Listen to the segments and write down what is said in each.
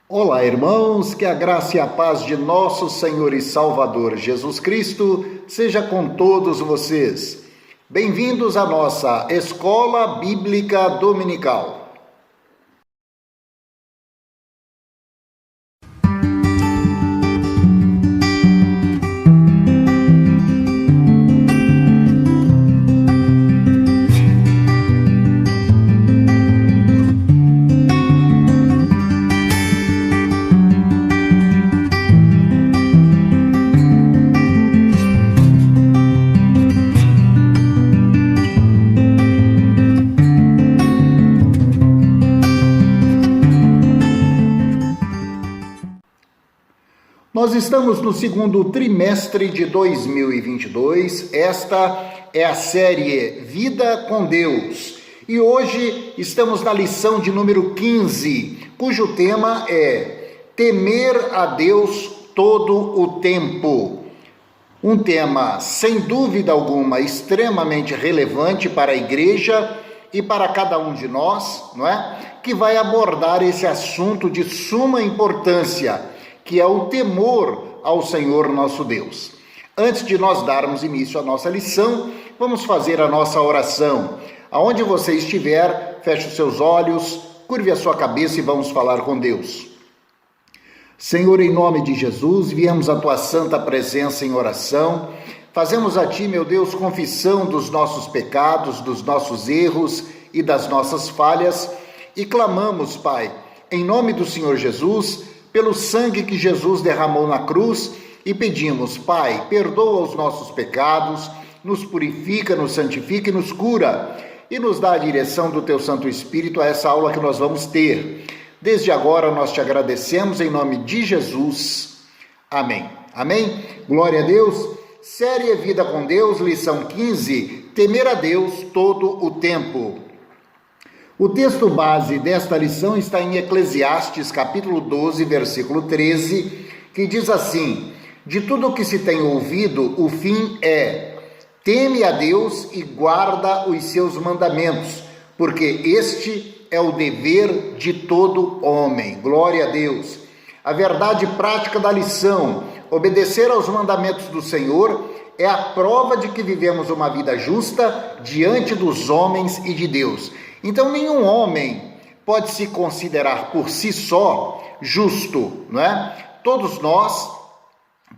Olá, irmãos, que a graça e a paz de nosso Senhor e Salvador Jesus Cristo seja com todos vocês. Bem-vindos à nossa Escola Bíblica Dominical. Nós estamos no segundo trimestre de 2022, esta é a série Vida com Deus e hoje estamos na lição de número 15, cujo tema é Temer a Deus todo o tempo. Um tema, sem dúvida alguma, extremamente relevante para a igreja e para cada um de nós, não é? Que vai abordar esse assunto de suma importância, que é o temor ao Senhor nosso Deus. Antes de nós darmos início à nossa lição, vamos fazer a nossa oração. Aonde você estiver, feche os seus olhos, curve a sua cabeça e vamos falar com Deus. Senhor, em nome de Jesus, viemos à tua santa presença em oração. Fazemos a ti, meu Deus, confissão dos nossos pecados, dos nossos erros e das nossas falhas e clamamos, Pai, em nome do Senhor Jesus, pelo sangue que Jesus derramou na cruz e pedimos, Pai, perdoa os nossos pecados, nos purifica, nos santifica e nos cura e nos dá a direção do Teu Santo Espírito a essa aula que nós vamos ter. Desde agora nós te agradecemos em nome de Jesus. Amém. Amém? Glória a Deus. Série Vida com Deus, lição 15, Temer a Deus todo o tempo. O texto base desta lição está em Eclesiastes, capítulo 12, versículo 13, que diz assim: de tudo o que se tem ouvido, o fim é: teme a Deus e guarda os seus mandamentos, porque este é o dever de todo homem. Glória a Deus. A verdade prática da lição: obedecer aos mandamentos do Senhor é a prova de que vivemos uma vida justa diante dos homens e de Deus. Então, nenhum homem pode se considerar por si só justo, não é? Todos nós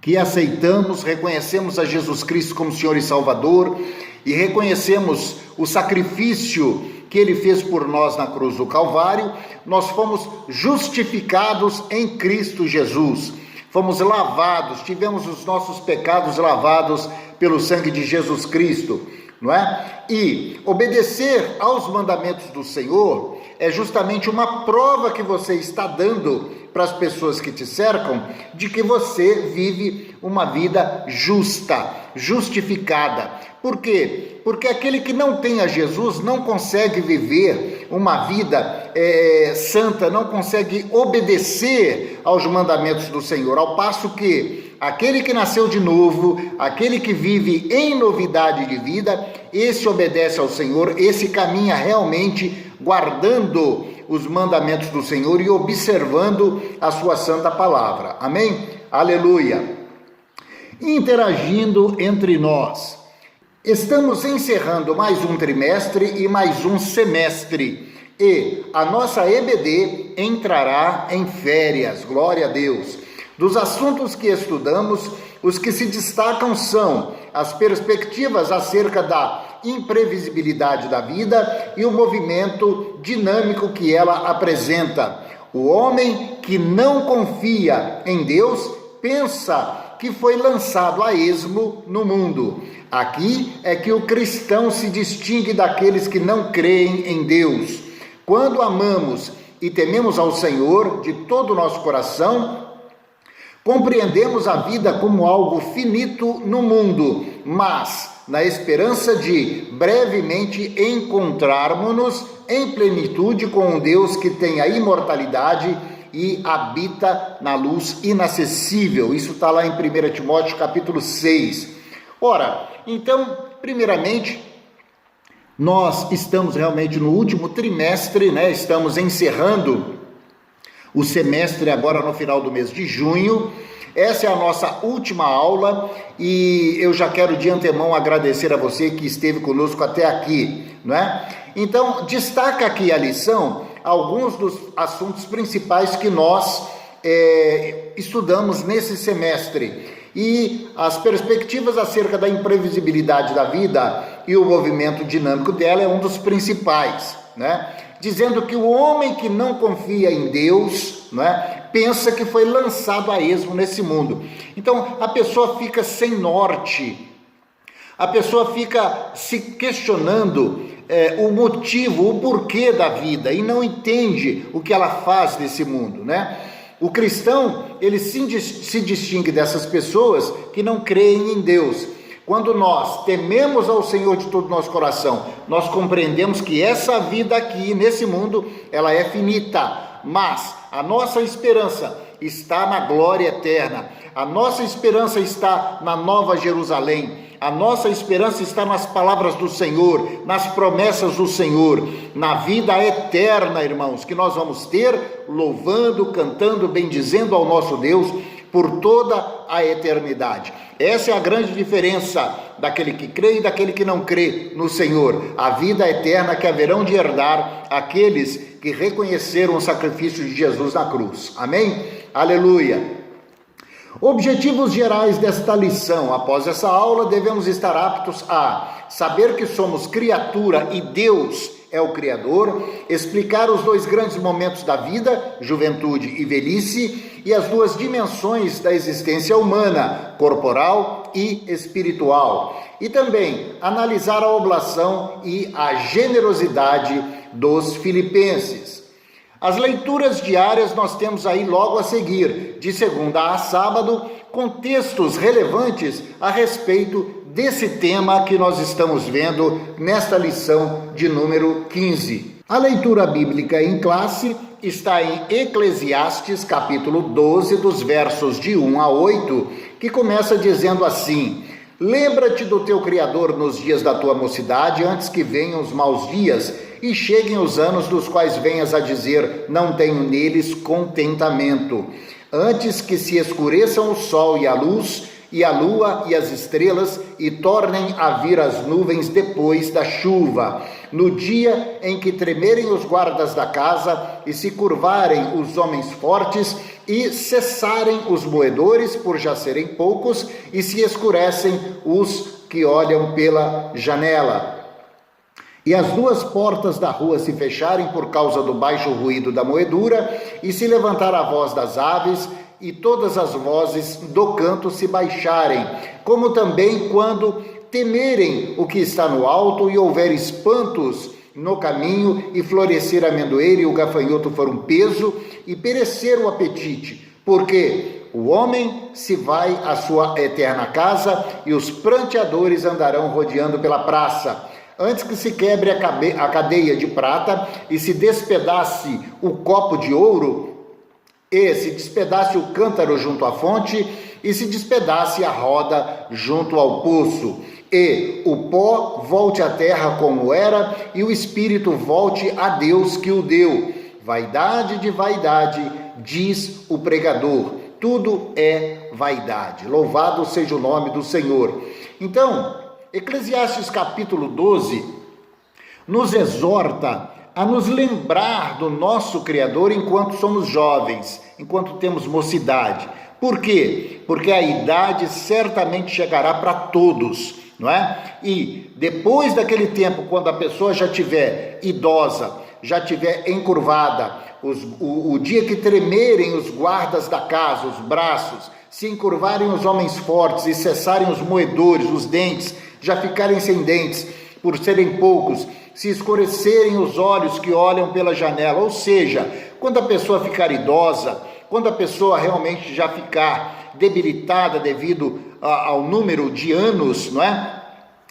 que aceitamos, reconhecemos a Jesus Cristo como Senhor e Salvador e reconhecemos o sacrifício que Ele fez por nós na cruz do Calvário, nós fomos justificados em Cristo Jesus. Fomos lavados, tivemos os nossos pecados lavados pelo sangue de Jesus Cristo, não é? E obedecer aos mandamentos do Senhor é justamente uma prova que você está dando para as pessoas que te cercam de que você vive uma vida justa, justificada. Por quê? Porque aquele que não tem a Jesus não consegue viver uma vida santa, não consegue obedecer aos mandamentos do Senhor, ao passo que aquele que nasceu de novo, aquele que vive em novidade de vida, esse obedece ao Senhor, esse caminha realmente guardando os mandamentos do Senhor e observando a sua santa palavra. Amém? Aleluia! Interagindo entre nós. Estamos encerrando mais um trimestre e mais um semestre. E a nossa EBD entrará em férias. Glória a Deus! Dos assuntos que estudamos, os que se destacam são as perspectivas acerca da imprevisibilidade da vida e o movimento dinâmico que ela apresenta. O homem que não confia em Deus pensa que foi lançado a esmo no mundo. Aqui é que o cristão se distingue daqueles que não creem em Deus. Quando amamos e tememos ao Senhor de todo o nosso coração, compreendemos a vida como algo finito no mundo, mas na esperança de brevemente encontrarmos-nos em plenitude com um Deus que tem a imortalidade e habita na luz inacessível. Isso está lá em 1 Timóteo capítulo 6. Ora, então, primeiramente, nós estamos realmente no último trimestre, né? Estamos encerrando o semestre agora no final do mês de junho. Essa é a nossa última aula e eu já quero de antemão agradecer a você que esteve conosco até aqui, não é? Então, destaca aqui a lição alguns dos assuntos principais que nós estudamos nesse semestre. E as perspectivas acerca da imprevisibilidade da vida e o movimento dinâmico dela é um dos principais, né? Dizendo que o homem que não confia em Deus, né, pensa que foi lançado a esmo nesse mundo. Então a pessoa fica sem norte, a pessoa fica se questionando o motivo, o porquê da vida e não entende o que ela faz nesse mundo, né? O cristão, ele se distingue dessas pessoas que não creem em Deus. Quando nós tememos ao Senhor de todo o nosso coração, nós compreendemos que essa vida aqui, nesse mundo, ela é finita, mas a nossa esperança está na glória eterna, a nossa esperança está na Nova Jerusalém, a nossa esperança está nas palavras do Senhor, nas promessas do Senhor, na vida eterna, irmãos, que nós vamos ter louvando, cantando, bendizendo ao nosso Deus por toda a eternidade. Essa é a grande diferença daquele que crê e daquele que não crê no Senhor. A vida eterna que haverão de herdar aqueles que reconheceram o sacrifício de Jesus na cruz. Amém? Aleluia! Objetivos gerais desta lição. Após essa aula, devemos estar aptos a saber que somos criatura e Deus é o Criador, explicar os dois grandes momentos da vida, juventude e velhice, e as duas dimensões da existência humana, corporal e espiritual. E também analisar a oblação e a generosidade dos filipenses. As leituras diárias nós temos aí logo a seguir, de segunda a sábado, com textos relevantes a respeito desse tema que nós estamos vendo nesta lição de número 15. A leitura bíblica em classe está em Eclesiastes, capítulo 12, dos versos de 1 a 8, que começa dizendo assim: Lembra-te do teu Criador nos dias da tua mocidade, antes que venham os maus dias, e cheguem os anos dos quais venhas a dizer, não tenho neles contentamento. Antes que se escureçam o sol e a luz, e a lua e as estrelas, e tornem a vir as nuvens depois da chuva. No dia em que tremerem os guardas da casa, e se curvarem os homens fortes, e cessarem os moedores, por já serem poucos, e se escurecem os que olham pela janela. E as duas portas da rua se fecharem por causa do baixo ruído da moedura, e se levantar a voz das aves, e todas as vozes do canto se baixarem, como também quando temerem o que está no alto, e houver espantos no caminho, e florescer a amendoeira e o gafanhoto for um peso, e perecer o apetite, porque o homem se vai à sua eterna casa, e os pranteadores andarão rodeando pela praça. Antes que se quebre a cadeia de prata, e se despedace o copo de ouro, e se despedace o cântaro junto à fonte, e se despedace a roda junto ao poço, e o pó volte à terra como era, e o espírito volte a Deus que o deu. Vaidade de vaidade, diz o pregador, tudo é vaidade. Louvado seja o nome do Senhor. Então, Eclesiastes capítulo 12 nos exorta a nos lembrar do nosso Criador enquanto somos jovens, enquanto temos mocidade. Por quê? Porque a idade certamente chegará para todos, não é? E depois daquele tempo, quando a pessoa já estiver idosa, já estiver encurvada, o dia que tremerem os guardas da casa, os braços, se encurvarem os homens fortes e cessarem os moedores, os dentes, já ficarem sem dentes, por serem poucos, se escurecerem os olhos que olham pela janela, ou seja, quando a pessoa ficar idosa, quando a pessoa realmente já ficar debilitada devido ao número de anos, não é?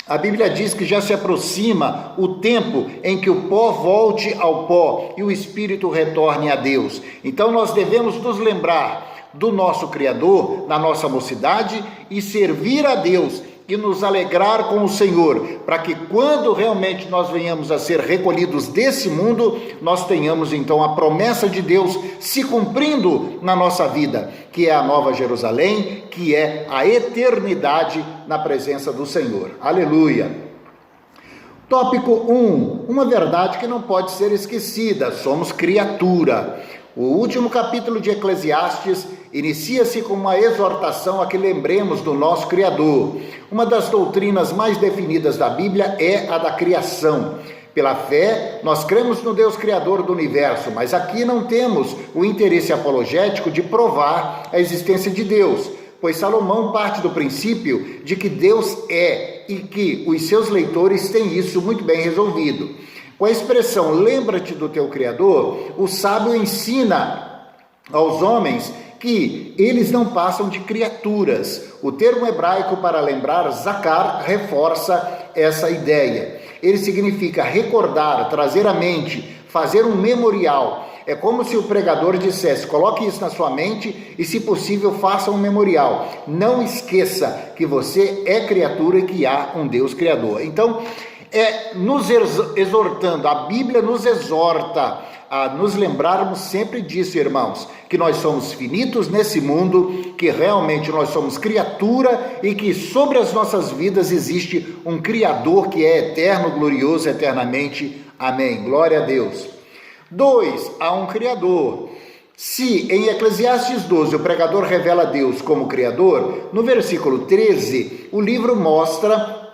A Bíblia diz que já se aproxima o tempo em que o pó volte ao pó e o espírito retorne a Deus. Então nós devemos nos lembrar do nosso Criador na nossa mocidade e servir a Deus e nos alegrar com o Senhor, para que quando realmente nós venhamos a ser recolhidos desse mundo, nós tenhamos então a promessa de Deus se cumprindo na nossa vida, que é a Nova Jerusalém, que é a eternidade na presença do Senhor. Aleluia! Tópico 1, uma verdade que não pode ser esquecida: somos criatura. O último capítulo de Eclesiastes inicia-se com uma exortação a que lembremos do nosso Criador. Uma das doutrinas mais definidas da Bíblia é a da criação. Pela fé, nós cremos no Deus Criador do universo, mas aqui não temos o interesse apologético de provar a existência de Deus, pois Salomão parte do princípio de que Deus é e que os seus leitores têm isso muito bem resolvido. Com a expressão "lembra-te do teu Criador", o sábio ensina aos homens que eles não passam de criaturas. O termo hebraico para lembrar, zakar, reforça essa ideia. Ele significa recordar, trazer à mente, fazer um memorial. É como se o pregador dissesse: coloque isso na sua mente e, se possível, faça um memorial. Não esqueça que você é criatura e que há um Deus Criador. Então, nos exortando, a Bíblia nos exorta a nos lembrarmos sempre disso, irmãos, que nós somos finitos nesse mundo, que realmente nós somos criatura e que sobre as nossas vidas existe um Criador que é eterno, glorioso eternamente. Amém. Glória a Deus. 2. Há um Criador. Se em Eclesiastes 12 o pregador revela Deus como Criador, no versículo 13 o livro mostra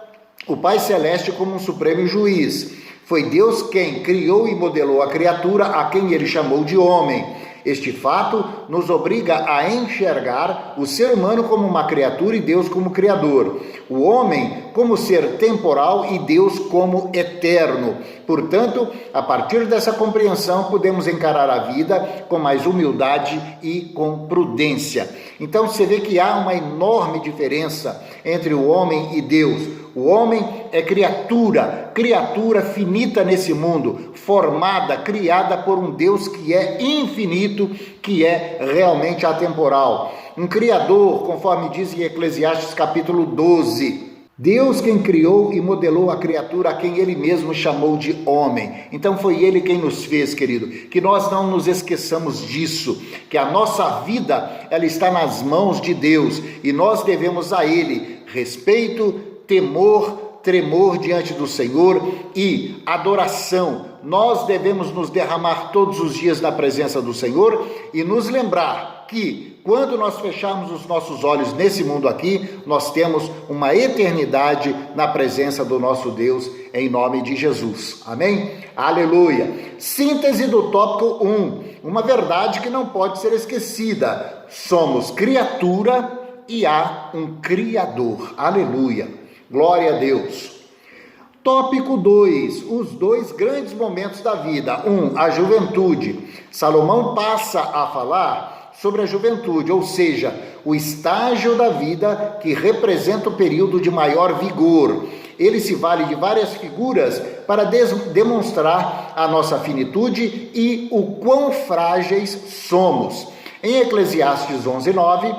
o Pai Celeste como um supremo juiz. Foi Deus quem criou e modelou a criatura, a quem ele chamou de homem. Este fato nos obriga a enxergar o ser humano como uma criatura e Deus como Criador. O homem como ser temporal e Deus como eterno. Portanto, a partir dessa compreensão, podemos encarar a vida com mais humildade e com prudência. Então, você vê que há uma enorme diferença entre o homem e Deus. O homem é criatura finita nesse mundo, formada, criada por um Deus que é infinito, que é realmente atemporal. Um Criador, conforme diz em Eclesiastes capítulo 12. Deus quem criou e modelou a criatura a quem ele mesmo chamou de homem. Então foi ele quem nos fez, querido. Que nós não nos esqueçamos disso, que a nossa vida ela está nas mãos de Deus e nós devemos a ele respeito, temor, tremor diante do Senhor e adoração. Nós devemos nos derramar todos os dias na presença do Senhor e nos lembrar que quando nós fecharmos os nossos olhos nesse mundo aqui, nós temos uma eternidade na presença do nosso Deus, em nome de Jesus. Amém? Aleluia! Síntese do tópico 1. Uma verdade que não pode ser esquecida. Somos criatura e há um Criador. Aleluia! Glória a Deus. Tópico 2, os dois grandes momentos da vida. 1, a juventude. Salomão passa a falar sobre a juventude, ou seja, o estágio da vida que representa o período de maior vigor. Ele se vale de várias figuras para demonstrar a nossa finitude e o quão frágeis somos. Em Eclesiastes 11:9,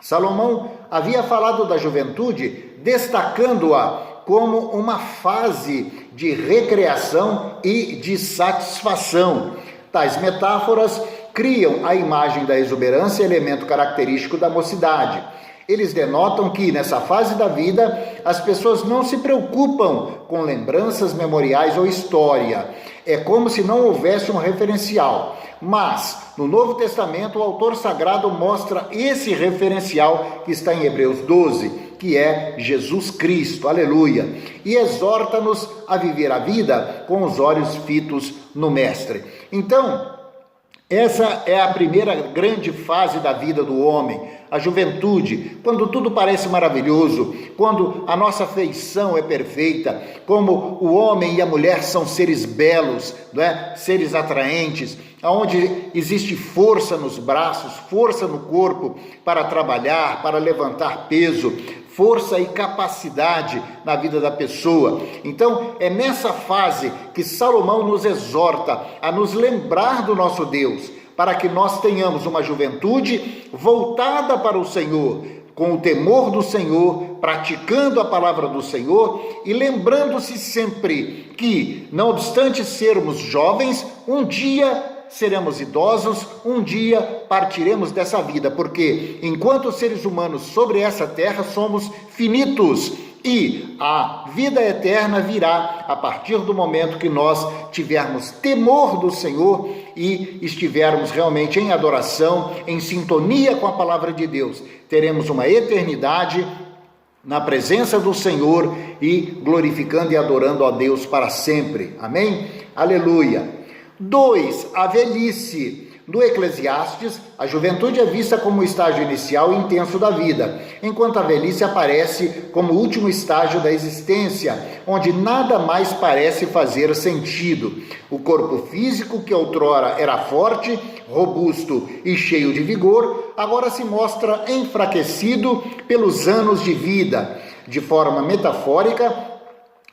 Salomão havia falado da juventude, destacando-a como uma fase de recreação e de satisfação. Tais metáforas criam a imagem da exuberância, elemento característico da mocidade. Eles denotam que, nessa fase da vida, as pessoas não se preocupam com lembranças, memoriais ou história. É como se não houvesse um referencial. Mas, no Novo Testamento, o autor sagrado mostra esse referencial que está em Hebreus 12, que é Jesus Cristo, aleluia, e exorta-nos a viver a vida com os olhos fitos no Mestre. Então, essa é a primeira grande fase da vida do homem, a juventude, quando tudo parece maravilhoso, quando a nossa feição é perfeita, como o homem e a mulher são seres belos, não é? Seres atraentes, onde existe força nos braços, força no corpo para trabalhar, para levantar peso, força e capacidade na vida da pessoa. Então, é nessa fase que Salomão nos exorta a nos lembrar do nosso Deus, para que nós tenhamos uma juventude voltada para o Senhor, com o temor do Senhor, praticando a palavra do Senhor e lembrando-se sempre que, não obstante sermos jovens, um dia seremos idosos, um dia partiremos dessa vida, porque enquanto seres humanos sobre essa terra somos finitos e a vida eterna virá a partir do momento que nós tivermos temor do Senhor e estivermos realmente em adoração, em sintonia com a palavra de Deus. Teremos uma eternidade na presença do Senhor e glorificando e adorando a Deus para sempre. Amém? Aleluia. 2. A velhice. No Eclesiastes, a juventude é vista como o estágio inicial e intenso da vida, enquanto a velhice aparece como o último estágio da existência, onde nada mais parece fazer sentido. O corpo físico, que outrora era forte, robusto e cheio de vigor, agora se mostra enfraquecido pelos anos de vida. De forma metafórica,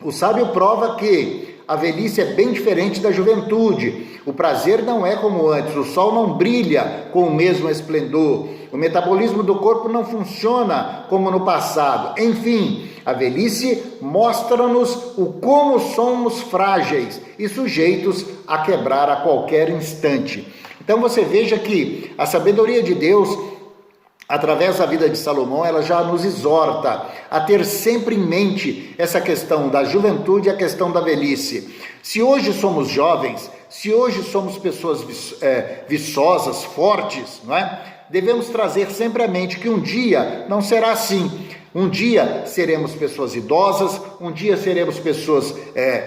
o sábio prova que a velhice é bem diferente da juventude. O prazer não é como antes, o sol não brilha com o mesmo esplendor, o metabolismo do corpo não funciona como no passado. Enfim, a velhice mostra-nos o como somos frágeis e sujeitos a quebrar a qualquer instante. Então você veja que a sabedoria de Deus, através da vida de Salomão, ela já nos exorta a ter sempre em mente essa questão da juventude e a questão da velhice. Se hoje somos jovens, se hoje somos pessoas viçosas, fortes, não é? Devemos trazer sempre à mente que um dia não será assim. Um dia seremos pessoas idosas, um dia seremos pessoas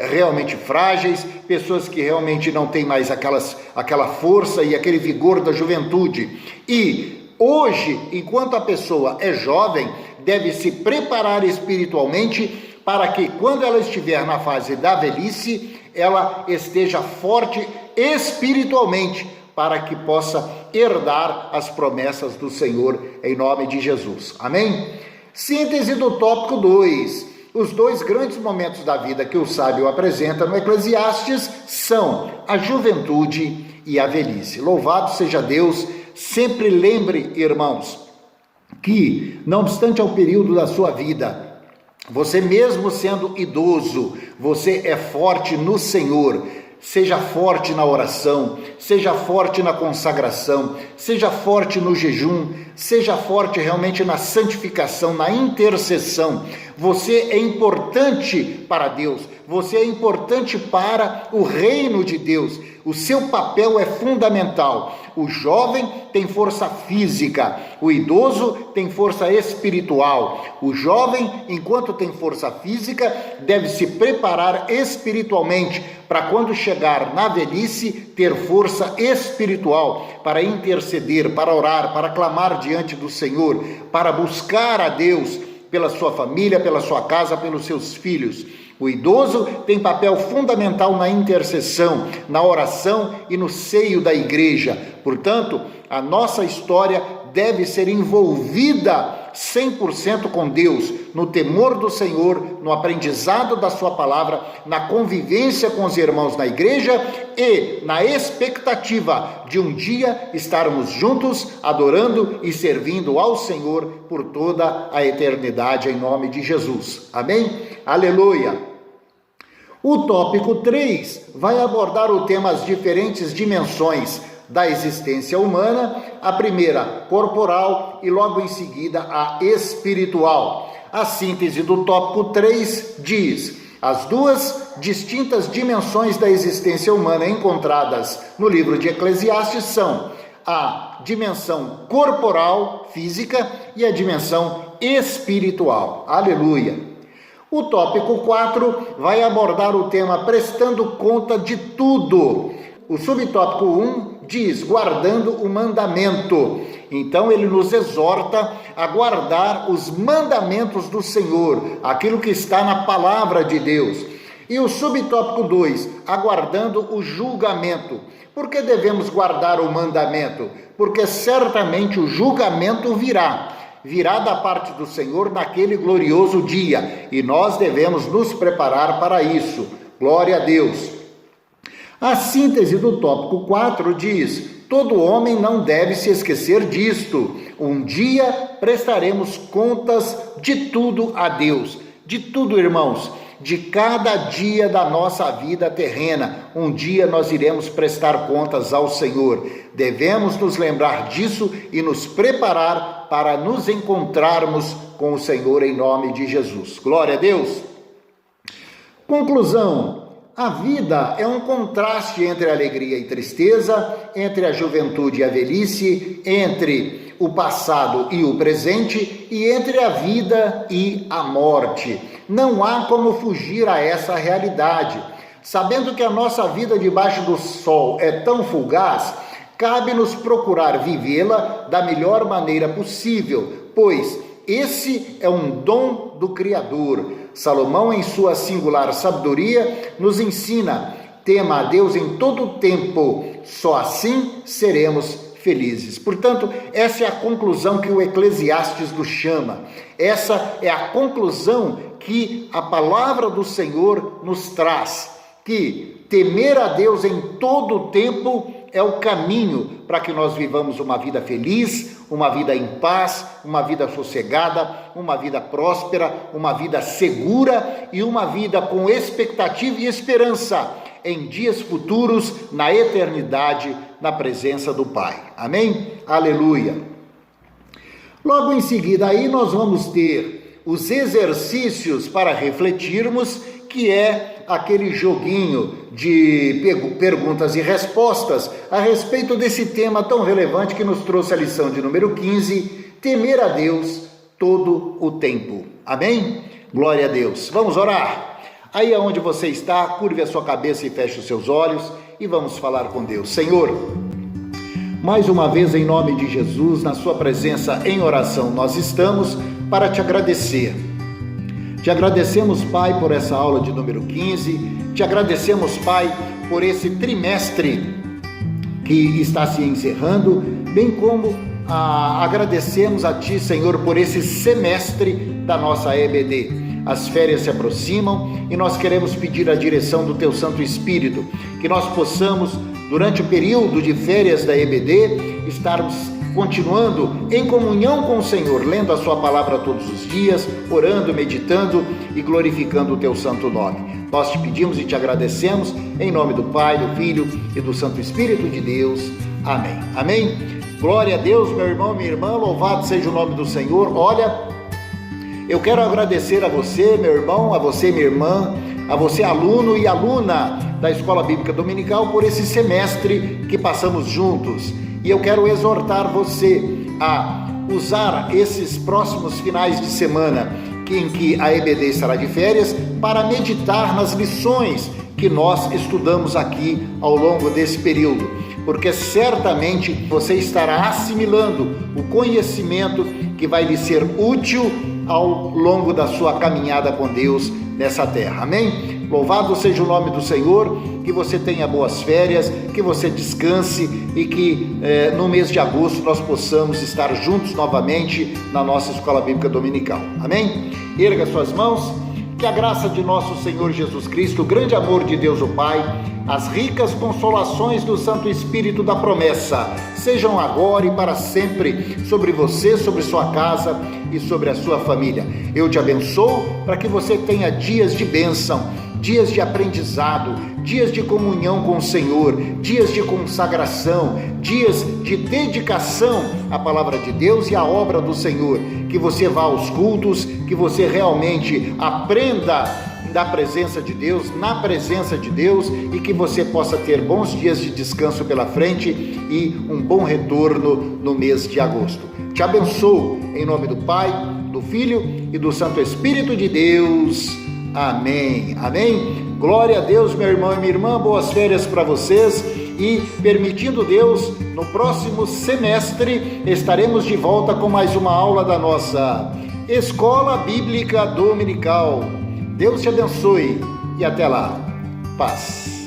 realmente frágeis, pessoas que realmente não têm mais aquela força e aquele vigor da juventude. E hoje, enquanto a pessoa é jovem, deve se preparar espiritualmente para que, quando ela estiver na fase da velhice, ela esteja forte espiritualmente, para que possa herdar as promessas do Senhor em nome de Jesus. Amém? Síntese do tópico 2. Os dois grandes momentos da vida que o sábio apresenta no Eclesiastes são a juventude e a velhice. Louvado seja Deus. Sempre lembre, irmãos, que, não obstante ao período da sua vida, você mesmo sendo idoso, você é forte no Senhor. Seja forte na oração, seja forte na consagração, seja forte no jejum, seja forte realmente na santificação, na intercessão. Você é importante para Deus, você é importante para o reino de Deus. O seu papel é fundamental. O jovem tem força física, o idoso tem força espiritual. O jovem, enquanto tem força física, deve se preparar espiritualmente para, quando chegar na velhice, ter força espiritual para interceder, para orar, para clamar diante do Senhor, para buscar a Deus pela sua família, pela sua casa, pelos seus filhos. O idoso tem papel fundamental na intercessão, na oração e no seio da igreja. Portanto, a nossa história deve ser envolvida 100% com Deus, no temor do Senhor, no aprendizado da sua palavra, na convivência com os irmãos na igreja e na expectativa de um dia estarmos juntos, adorando e servindo ao Senhor por toda a eternidade, em nome de Jesus. Amém? Aleluia! O tópico 3 vai abordar o tema as diferentes dimensões da existência humana, a primeira corporal e logo em seguida a espiritual. A síntese do tópico 3 diz: as duas distintas dimensões da existência humana encontradas no livro de Eclesiastes são a dimensão corporal, física, e a dimensão espiritual. Aleluia! O tópico 4 vai abordar o tema prestando conta de tudo. O subtópico 1 diz guardando o mandamento. Então ele nos exorta a guardar os mandamentos do Senhor, aquilo que está na palavra de Deus. E o subtópico 2, aguardando o julgamento. Por que devemos guardar o mandamento? Porque certamente o julgamento virá da parte do Senhor naquele glorioso dia, e nós devemos nos preparar para isso. Glória a Deus! A síntese do tópico 4 diz: todo homem não deve se esquecer disto. Um dia prestaremos contas de tudo a Deus. De tudo, irmãos, de cada dia da nossa vida terrena. Um dia nós iremos prestar contas ao Senhor. Devemos nos lembrar disso e nos preparar para nos encontrarmos com o Senhor em nome de Jesus. Glória a Deus. Conclusão. A vida é um contraste entre a alegria e tristeza, entre a juventude e a velhice, entre o passado e o presente e entre a vida e a morte. Não há como fugir a essa realidade. Sabendo que a nossa vida debaixo do sol é tão fugaz, cabe-nos procurar vivê-la da melhor maneira possível, pois esse é um dom do Criador. Salomão, em sua singular sabedoria, nos ensina: tema a Deus em todo o tempo, só assim seremos felizes. Portanto, essa é a conclusão que o Eclesiastes nos chama. Essa é a conclusão que a palavra do Senhor nos traz, que temer a Deus em todo o tempo é o caminho para que nós vivamos uma vida feliz, uma vida em paz, uma vida sossegada, uma vida próspera, uma vida segura e uma vida com expectativa e esperança em dias futuros, na eternidade, na presença do Pai. Amém? Aleluia! Logo em seguida aí nós vamos ter os exercícios para refletirmos, que é aquele joguinho de perguntas e respostas a respeito desse tema tão relevante que nos trouxe a lição de número 15, temer a Deus todo o tempo. Amém? Glória a Deus. Vamos orar? Aí aonde você está, curve a sua cabeça e feche os seus olhos e vamos falar com Deus. Senhor, mais uma vez em nome de Jesus, na sua presença em oração, nós estamos para te agradecer. Te agradecemos, Pai, por essa aula de número 15, te agradecemos, Pai, por esse trimestre que está se encerrando, bem como agradecemos a Ti, Senhor, por esse semestre da nossa EBD. As férias se aproximam e nós queremos pedir a direção do Teu Santo Espírito, que nós possamos, durante o período de férias da EBD, estarmos continuando em comunhão com o Senhor, lendo a sua palavra todos os dias, orando, meditando e glorificando o teu santo nome. Nós te pedimos e te agradecemos em nome do Pai, do Filho e do Santo Espírito de Deus. Amém. Amém. Glória a Deus, meu irmão, minha irmã, louvado seja o nome do Senhor. Olha, eu quero agradecer a você, meu irmão, a você, minha irmã, a você, aluno e aluna da Escola Bíblica Dominical, por esse semestre que passamos juntos. E eu quero exortar você a usar esses próximos finais de semana em que a EBD estará de férias para meditar nas lições que nós estudamos aqui ao longo desse período, porque certamente você estará assimilando o conhecimento que vai lhe ser útil ao longo da sua caminhada com Deus nessa terra. Amém? Louvado seja o nome do Senhor, que você tenha boas férias, que você descanse e que no mês de agosto nós possamos estar juntos novamente na nossa Escola Bíblica Dominical. Amém? Erga suas mãos, que a graça de nosso Senhor Jesus Cristo, o grande amor de Deus o Pai, as ricas consolações do Santo Espírito da promessa, sejam agora e para sempre sobre você, sobre sua casa e sobre a sua família. Eu te abençoo para que você tenha dias de bênção, dias de aprendizado, dias de comunhão com o Senhor, dias de consagração, dias de dedicação à palavra de Deus e à obra do Senhor. Que você vá aos cultos, que você realmente aprenda da presença de Deus, na presença de Deus, e que você possa ter bons dias de descanso pela frente e um bom retorno no mês de agosto. Te abençoo em nome do Pai, do Filho e do Santo Espírito de Deus. Amém. Amém. Glória a Deus, meu irmão e minha irmã, boas férias para vocês e, permitindo Deus, no próximo semestre estaremos de volta com mais uma aula da nossa Escola Bíblica Dominical. Deus te abençoe e até lá. Paz.